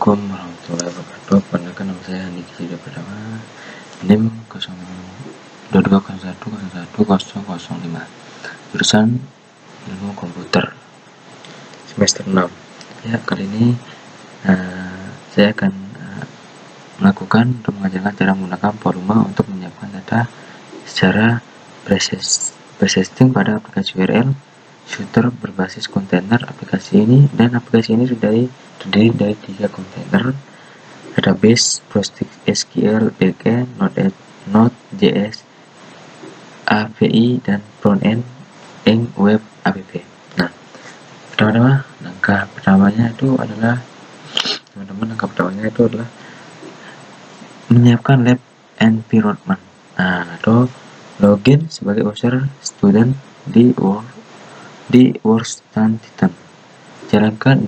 Assalamualaikum warahmatullahi wabarakatuh. Perkenalkan nama saya Andi Kisida Pratama, NIM 0201011005, jurusan Ilmu Komputer, semester 6. Ya, kali ini saya akan melakukan untuk mengajarkan cara menggunakan volume untuk menyiapkan data secara persisting pada aplikasi URL shooter berbasis kontainer. Aplikasi ini terdiri dari 3 kontainer: database, PostgreSQL, backend, Node.js, API, dan frontend web app. Nah, langkah pertamanya itu adalah menyiapkan lab environment. Atau login sebagai user student di Workstation. Jalankan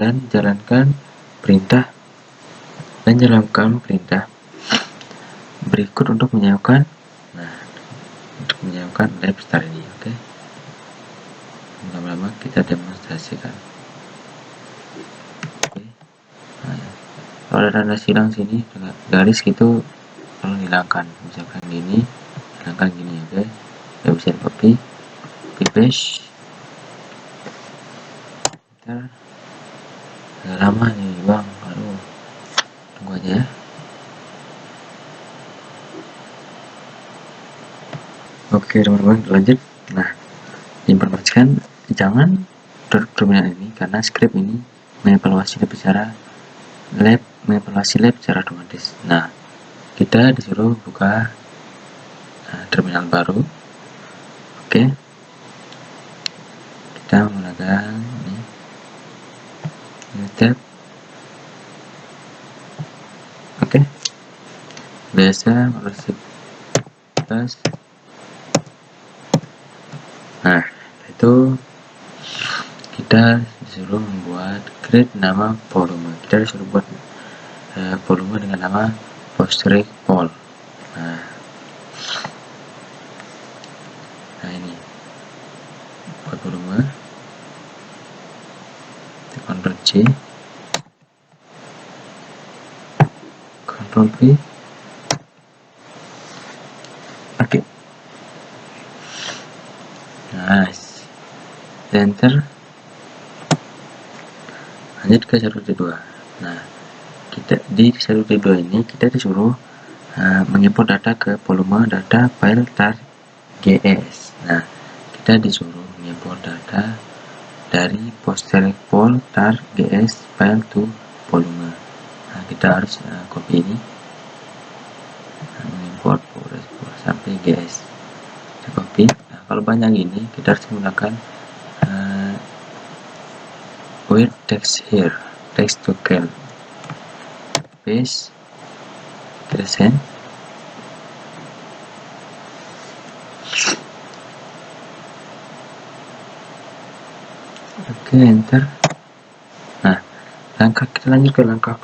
perintah berikut untuk menyiapkan lab start ini. Oke. Lama-lama kita demonstrasikan. Oke. Kalau ada tanda silang sini dengan garis gitu, tolong hilangkan. Misalkan gini, hilangkan gini. Oke. Ya, bisa di copy paste. Lama nih bang, aduh, tunggu aja ya. Oke teman-teman, lanjut. Nah, diinformasikan jangan terminal ini karena script ini mengevaluasi lab secara otomatis. Nah, kita disuruh buka terminal baru. Oke, kita menggunakan ini tab. Oke, biasa harus plus. Nah, itu kita disuruh membuat create nama volume. Kita disuruh buat volume dengan nama PostgreSQL. Nah ini buat volume, Ctrl C, Ctrl V. Oke. Nice. Enter. Lanjut ke 1.2. Nah, kita di 1.2 ini kita disuruh mengimport data ke volume data file tar.gs. Nah, kita disuruh mengimport data dari PostgreSQL tar.gs file to volume. Nah, kita harus copy ini, mengimport sampai gs. Kita copy. Nah, kalau banyak ini kita harus menggunakan with text here, text to cal, paste, kita send. Oke, enter. Nah, kita lanjut ke langkah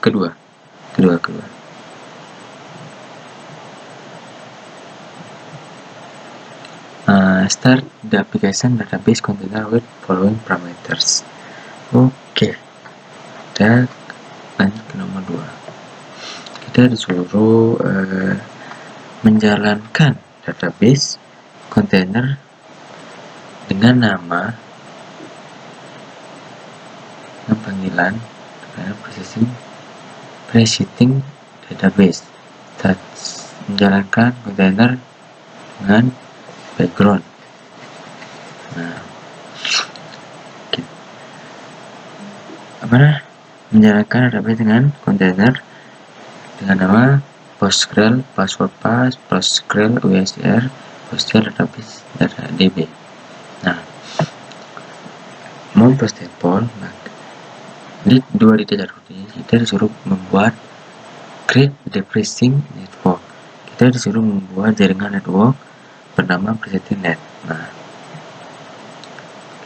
kedua. Start the application database container with following parameters. Oke, kita lanjut ke nomor 2. Kita disuruh menjalankan database container dengan nama panggilan persisting database. Menjalankan container dengan background. Nah, menjalankan database dengan kontainer dengan nama PostgreSQL, password pass, PostgreSQL USR, PostgreSQL database DB. Nah, mau PostgreSQL, di 2 titik ini kita disuruh membuat create depressing network. Kita disuruh membuat jaringan network bernama persisting net. Nah,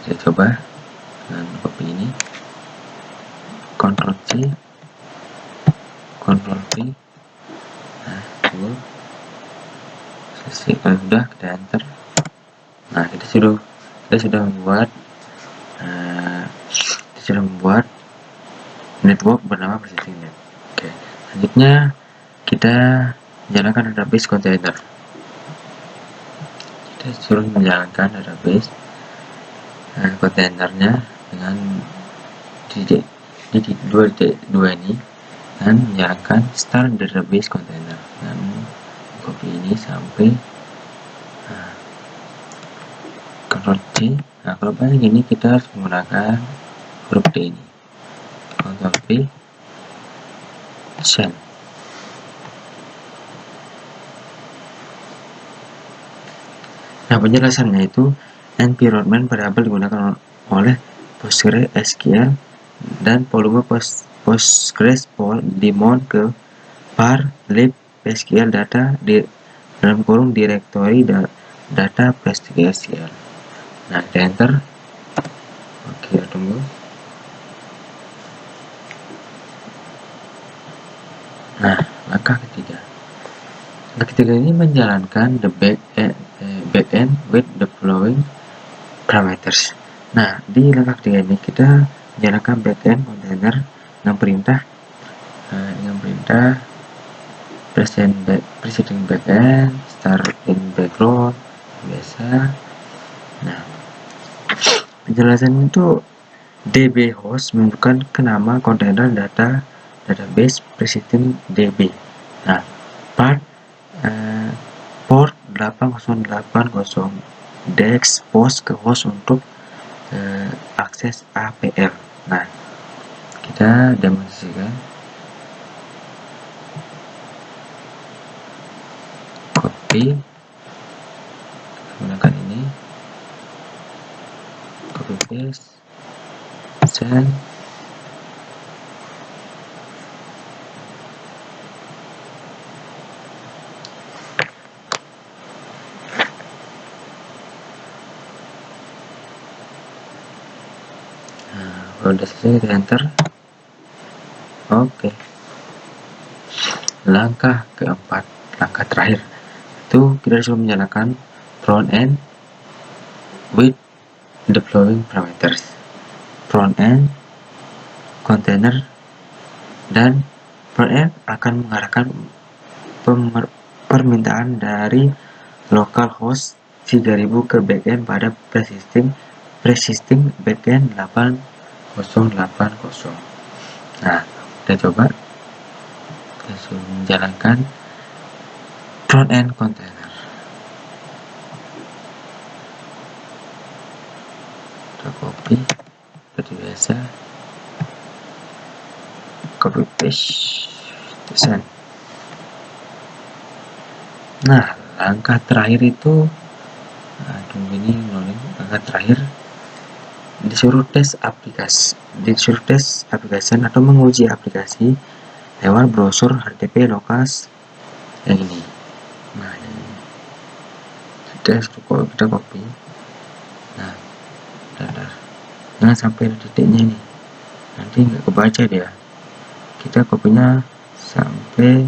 kita coba dengan copy ini, Ctrl C, Ctrl V. Nah, dulu selesai. Kalau sudah, kita enter. Nah, kita sudah membuat network bernama persisting net. Oke, selanjutnya kita jalankan database container. Kita suruh menjalankan database kontainernya dengan titik 2 ini, dan menjalankan start database container, dan copy ini sampai Ctrl C. Nah, kalau banyak gini kita harus menggunakan huruf D ini, Ctrl V, send. Nah, penjelasannya itu environment variable digunakan oleh PostgreSQL dan volume PostgreSQL dimount ke var lib SQL data di dalam kurung direktori data PostgreSQL. Nah, kita enter. Oke, tunggu. Nah, langkah ketiga. Langkah ketiga ini menjalankan the backend with the following parameters. Nah, di langkah ketiga ini kita menjalankan backend container dengan perintah present backend, start in background biasa. Nah, penjelasan itu DB host menunjukkan ke nama kontainer database persistent DB. Nah, port 8080 diekspos ke host untuk akses APL. Nah, kita demonstrasikan. Copy, gunakan ini, copy paste, send. Nah, kalau udah selesai kita enter. Oke. Langkah keempat, langkah terakhir itu kita disuruh menjalankan front end with the following parameters. Front end container, dan front end akan mengarahkan permintaan dari localhost 3000 ke backend pada persisting backend 8080. Nah, kita coba. Kita suruh menjalankan front end container. Kita copy seperti biasa, copy paste, send. Nah, langkah terakhir itu tunggu ini loading. Langkah terakhir disuruh tes aplikasi atau menguji aplikasi lewat browser HTTP locals yang ini. Nah, ini kita copy. Nah, jangan sampai titiknya ini, nanti nggak kebaca dia. Kita kopinya sampai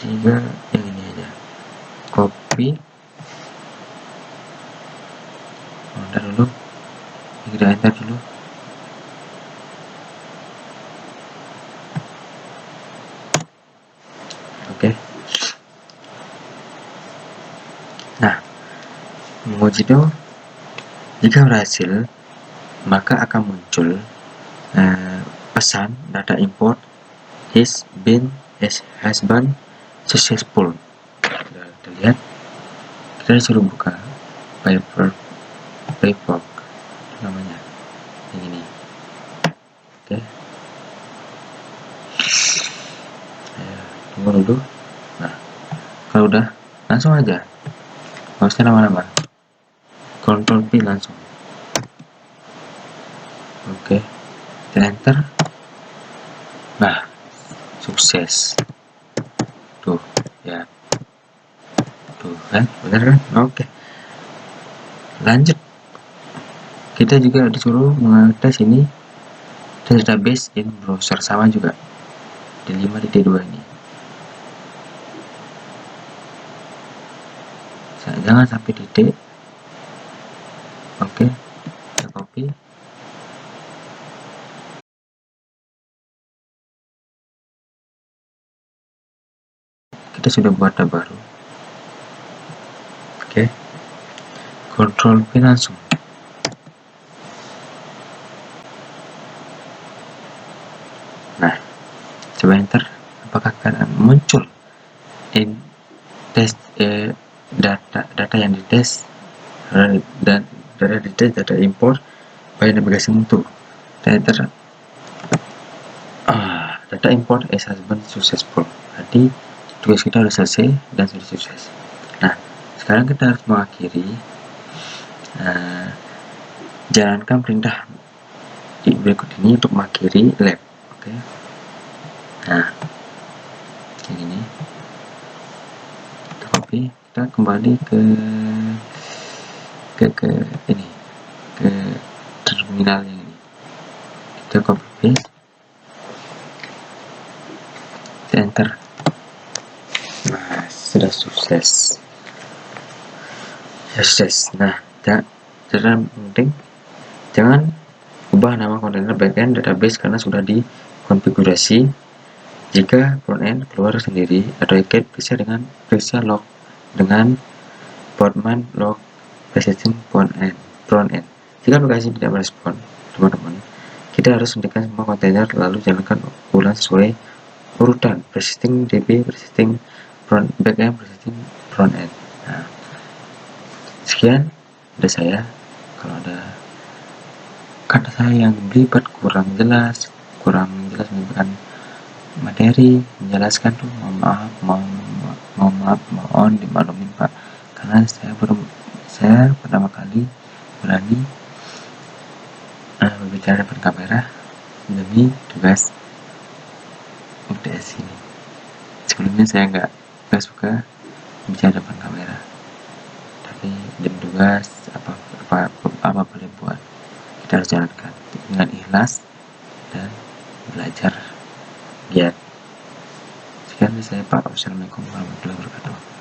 3 yang ini aja. Copy. Enter dulu. Kita enter dulu. Oke. Nah, menguji itu jika berhasil, maka akan muncul pesan data import has been successful. Kita lihat, kita disuruh buka Firefox namanya yang ini. Oke. Tunggu dulu. Nah, kalau udah langsung aja, nggak usah lama-lama, Ctrl P langsung. Oke, kita enter. Nah, sukses. Tuh ya, tuh kan, bener kan? Oke, lanjut. Kita juga disuruh mengetes ini database in browser, sama juga di 5.2 ini. Jangan sampai titik. Oke, kita copy. kita sudah buat tab baru. Oke, Ctrl V langsung. Nah, coba enter, apakah akan muncul data yang dites dan data import by navigation tool. Kita enter, data import has been successful. Jadi tugas kita sudah selesai dan sudah sukses. Nah, sekarang kita harus mengakhiri, jalankan perintah berikut ini untuk mengakhiri lab. Oke. Nah, kayak gini. Kita copy, kita kembali ke ini, ke terminal yang ini. Kita copy paste, kita enter. Nah, sudah sukses. Nah, catatan penting, jangan ubah nama kontainer backend database karena sudah dikonfigurasi. Jika frontend keluar sendiri atau ikat, bisa log dengan Podman log persisting frontend. Jika aplikasi tidak merespon, teman-teman, kita harus hentikan semua kontainer lalu jalankan ulang sesuai urutan persisting db, persisting backend, persisting frontend. Nah, sekian dari saya. Kalau ada kata saya yang belibet, kurang jelas menyampaikan materi, menjelaskan tuh, mohon dimaklumin Pak, karena saya pertama kali berani berbicara depan kamera demi tugas UTS ini. Sebelumnya saya nggak suka bicara depan kamera, tapi demi tugas apa boleh buat, kita harus jalankan dengan ikhlas dan belajar giat. Sekian dari saya Pak. Wassalamualaikum warahmatullahi wabarakatuh.